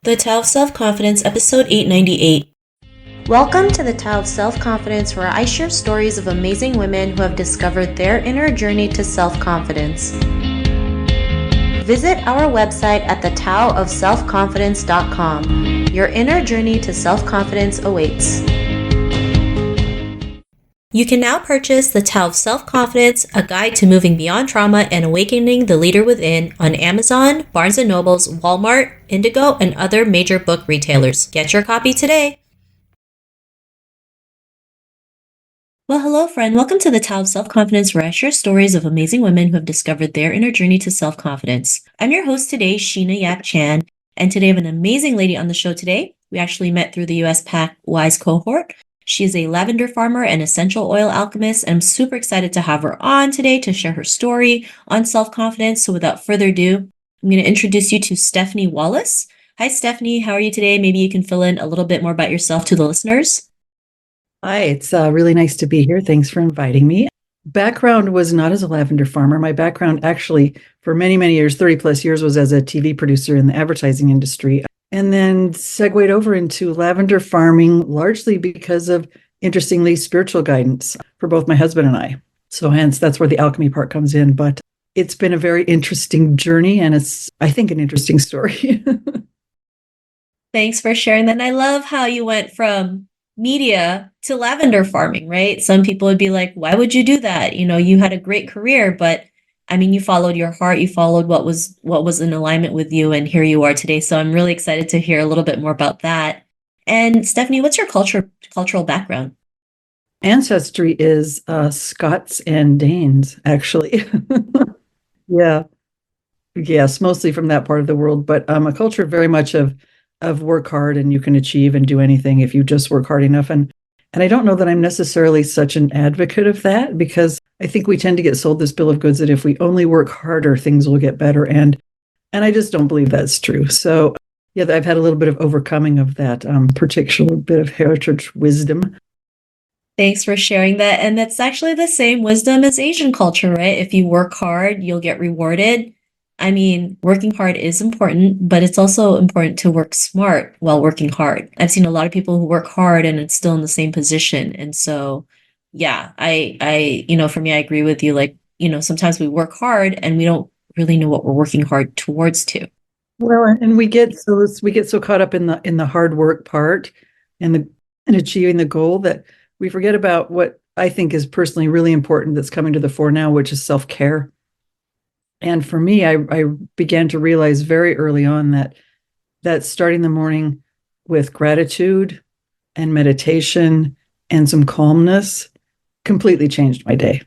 The Tao of Self-Confidence, episode 898. Welcome to the Tao of Self-Confidence, where I share stories of amazing women who have discovered their inner journey to self-confidence. Visit our website at thetaoofselfconfidence.com. Your inner journey to self-confidence awaits. You can now purchase The Tao of Self-Confidence, a guide to moving beyond trauma and awakening the leader within on Amazon, Barnes & Noble's, Walmart, Indigo, and other major book retailers. Get your copy today. Well, hello, friend. Welcome to The Tao of Self-Confidence, where I share stories of amazing women who have discovered their inner journey to self-confidence. I'm your host today, Sheena Yap Chan, and today I have an amazing lady on the show today. We actually met through the USPAACC WISE cohort. She is a lavender farmer and essential oil alchemist, and I'm super excited to have her on today to share her story on self-confidence. So without further ado, I'm going to introduce you to Steffny Wallace. Hi, Steffny. How are you today? Maybe you can fill in a little bit more about yourself to the listeners. Hi, it's really nice to be here. Thanks for inviting me. Background was not as a lavender farmer. My background actually for many, many years, 30 plus years, was as a TV producer in the advertising industry. And then segued over into lavender farming, largely because of, interestingly, spiritual guidance for both my husband and I. So hence, that's where the alchemy part comes in. But it's been a very interesting journey, and it's, I think, an interesting story. Thanks for sharing that. And I love how you went from media to lavender farming, right? Some people would be like, why would you do that? You know, you had a great career, but I mean, you followed your heart, you followed what was in alignment with you, and here you are today. So I'm really excited to hear a little bit more about that. And Steffny, what's your cultural background? Ancestry is Scots and Danes, actually. Yeah. Yes, mostly from that part of the world, but a culture very much of work hard and you can achieve and do anything if you just work hard enough. And I don't know that I'm necessarily such an advocate of that, because I think we tend to get sold this bill of goods that if we only work harder, things will get better. And I just don't believe that's true. So yeah, I've had a little bit of overcoming of that particular bit of heritage wisdom. Thanks for sharing that. And that's actually the same wisdom as Asian culture, right? If you work hard, you'll get rewarded. I mean, working hard is important, but it's also important to work smart while working hard. I've seen a lot of people who work hard and it's still in the same position. And so, yeah, for me, I agree with you. Like, sometimes we work hard and we don't really know what we're working hard towards to. Well, and we get so caught up in the hard work part and and achieving the goal that we forget about what I think is personally really important that's coming to the fore now, which is self-care. And for me, I began to realize very early on that starting the morning with gratitude and meditation and some calmness completely changed my day.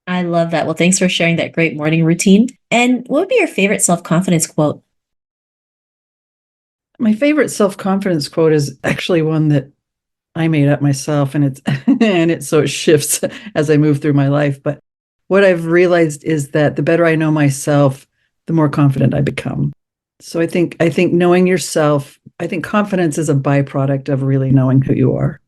I love that. Well, thanks for sharing that great morning routine. And what would be your favorite self-confidence quote? My favorite self-confidence quote is actually one that I made up myself, and so it shifts as I move through my life. But what I've realized is that the better I know myself, the more confident I become. So I think knowing yourself, I think confidence is a byproduct of really knowing who you are.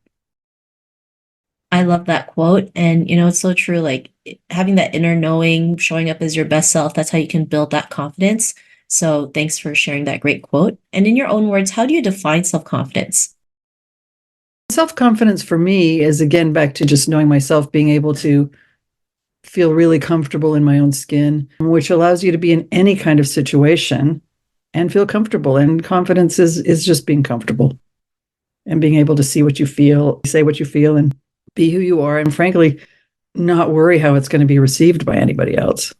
I love that quote. And, it's so true. Like having that inner knowing, showing up as your best self, that's how you can build that confidence. So thanks for sharing that great quote. And in your own words, how do you define self-confidence? Self-confidence for me is, again, back to just knowing myself, being able to feel really comfortable in my own skin, which allows you to be in any kind of situation and feel comfortable. And confidence is just being comfortable and being able to see what you feel, say what you feel, and be who you are. And frankly, not worry how it's going to be received by anybody else.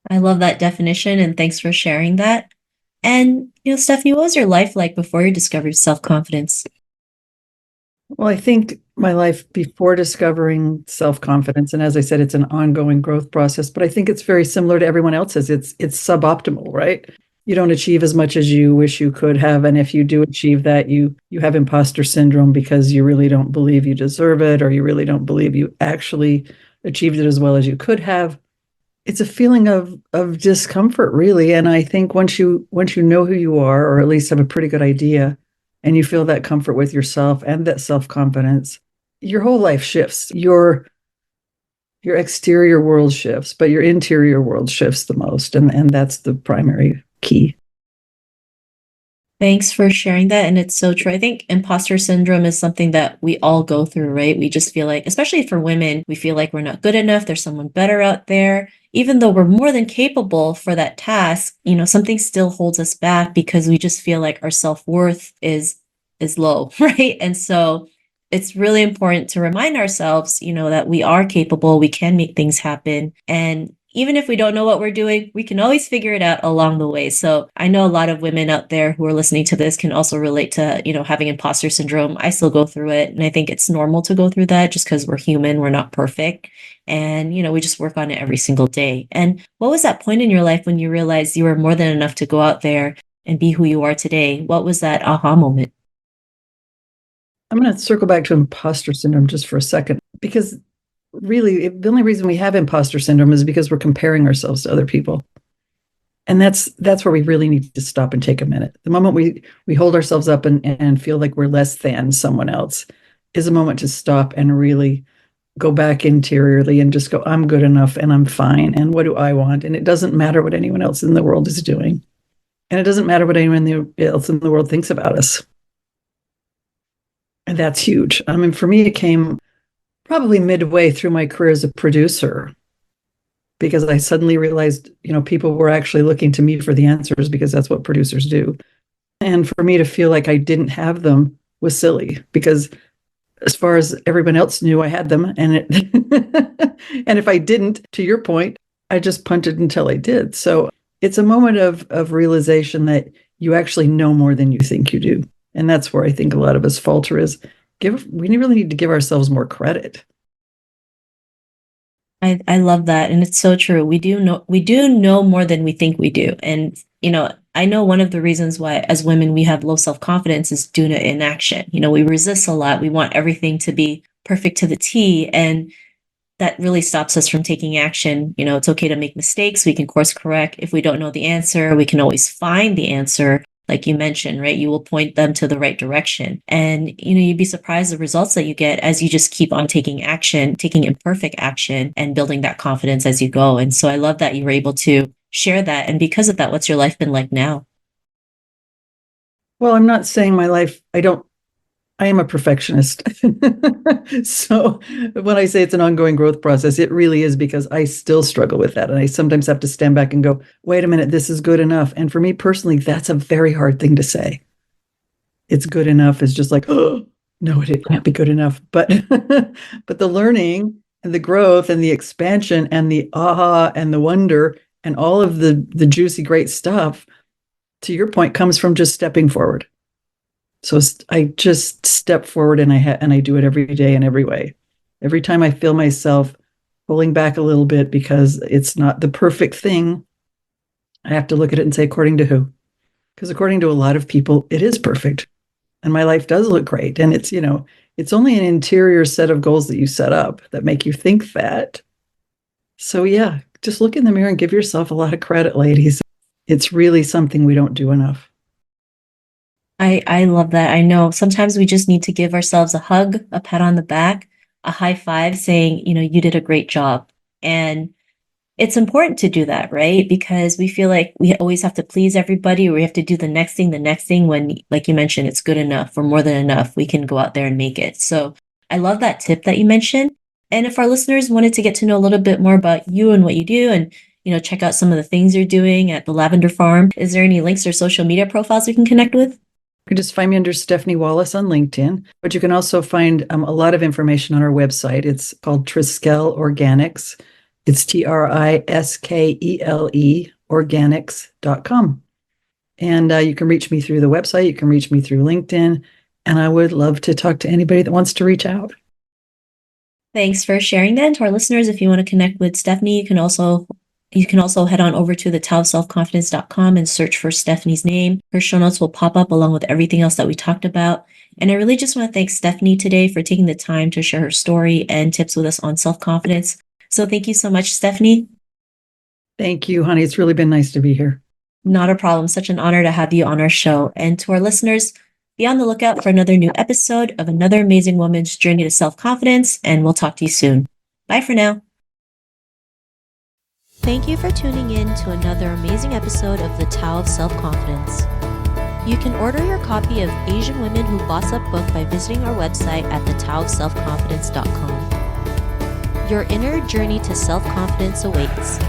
I love that definition, and thanks for sharing that. And, Steffny, what was your life like before you discovered self-confidence? Well, I think my life before discovering self-confidence, and as I said, it's an ongoing growth process, but I think it's very similar to everyone else's. It's suboptimal, right? You don't achieve as much as you wish you could have, and if you do achieve that, you have imposter syndrome because you really don't believe you deserve it, or you really don't believe you actually achieved it as well as you could have. It's a feeling of discomfort, really. And I think once you know who you are, or at least have a pretty good idea, and you feel that comfort with yourself and that self-confidence, your whole life shifts. Your exterior world shifts, but your interior world shifts the most. And that's the primary key. Thanks for sharing that. And it's so true. I think imposter syndrome is something that we all go through, right? We just feel like, especially for women, we feel like we're not good enough. There's someone better out there. Even though we're more than capable for that task, something still holds us back because we just feel like our self-worth is low, right? And so it's really important to remind ourselves, that we are capable, we can make things happen. And even if we don't know what we're doing, we can always figure it out along the way. So I know a lot of women out there who are listening to this can also relate to, having imposter syndrome. I still go through it. And I think it's normal to go through that just because we're human, we're not perfect. And, we just work on it every single day. And what was that point in your life when you realized you were more than enough to go out there and be who you are today? What was that aha moment? I'm going to circle back to imposter syndrome just for a second, because really the only reason we have imposter syndrome is because we're comparing ourselves to other people. And that's where we really need to stop and take a minute. The moment we hold ourselves up and feel like we're less than someone else is a moment to stop and really go back interiorly and just go, I'm good enough and I'm fine. And what do I want? And it doesn't matter what anyone else in the world is doing. And it doesn't matter what anyone else in the world thinks about us. And that's huge. I mean, for me, it came probably midway through my career as a producer, because I suddenly realized, people were actually looking to me for the answers, because that's what producers do. And for me to feel like I didn't have them was silly, because as far as everyone else knew, I had them. And and if I didn't, to your point, I just punted until I did. So it's a moment of realization that you actually know more than you think you do. And that's where I think a lot of us falter is we really need to give ourselves more credit. I love that. And it's so true. We do know more than we think we do. And, I know one of the reasons why as women we have low self-confidence is due to inaction. We resist a lot. We want everything to be perfect to the T. And that really stops us from taking action. It's okay to make mistakes. We can course correct. If we don't know the answer, we can always find the answer. Like you mentioned, right? You will point them to the right direction. And, you'd be surprised the results that you get as you just keep on taking action, taking imperfect action and building that confidence as you go. And so I love that you were able to share that. And because of that, what's your life been like now? Well, I'm not saying my life, I am a perfectionist. So when I say it's an ongoing growth process, it really is, because I still struggle with that. And I sometimes have to stand back and go, wait a minute, this is good enough. And for me personally, that's a very hard thing to say. It's good enough is just like, oh, no, it can't be good enough. But but the learning and the growth and the expansion and the aha and the wonder and all of the juicy, great stuff, to your point, comes from just stepping forward. So I just step forward, and I do it every day in every way. Every time I feel myself pulling back a little bit because it's not the perfect thing, I have to look at it and say, according to who? Because according to a lot of people, it is perfect. And my life does look great. And it's only an interior set of goals that you set up that make you think that. So yeah, just look in the mirror and give yourself a lot of credit, ladies. It's really something we don't do enough. I love that. I know sometimes we just need to give ourselves a hug, a pat on the back, a high five saying, you did a great job. And it's important to do that, right? Because we feel like we always have to please everybody, or we have to do the next thing when, like you mentioned, it's good enough or more than enough. We can go out there and make it. So I love that tip that you mentioned. And if our listeners wanted to get to know a little bit more about you and what you do and, check out some of the things you're doing at the Lavender Farm, is there any links or social media profiles we can connect with? You can just find me under Steffny Wallace on LinkedIn, but you can also find a lot of information on our website. It's called Triskele Organics. It's Triskele organics.com. And you can reach me through the website. You can reach me through LinkedIn. And I would love to talk to anybody that wants to reach out. Thanks for sharing that. And to our listeners, if you want to connect with Steffny, you can also head on over to the taoselfconfidence.com and search for Steffny's name. Her show notes will pop up along with everything else that we talked about. And I really just want to thank Steffny today for taking the time to share her story and tips with us on self-confidence. So thank you so much, Steffny. Thank you, honey. It's really been nice to be here. Not a problem. Such an honor to have you on our show. And to our listeners, be on the lookout for another new episode of another amazing woman's journey to self-confidence. And we'll talk to you soon. Bye for now. Thank you for tuning in to another amazing episode of the Tao of Self-Confidence. You can order your copy of Asian Women Who Boss Up book by visiting our website at thetaoofselfconfidence.com. Your inner journey to self-confidence awaits.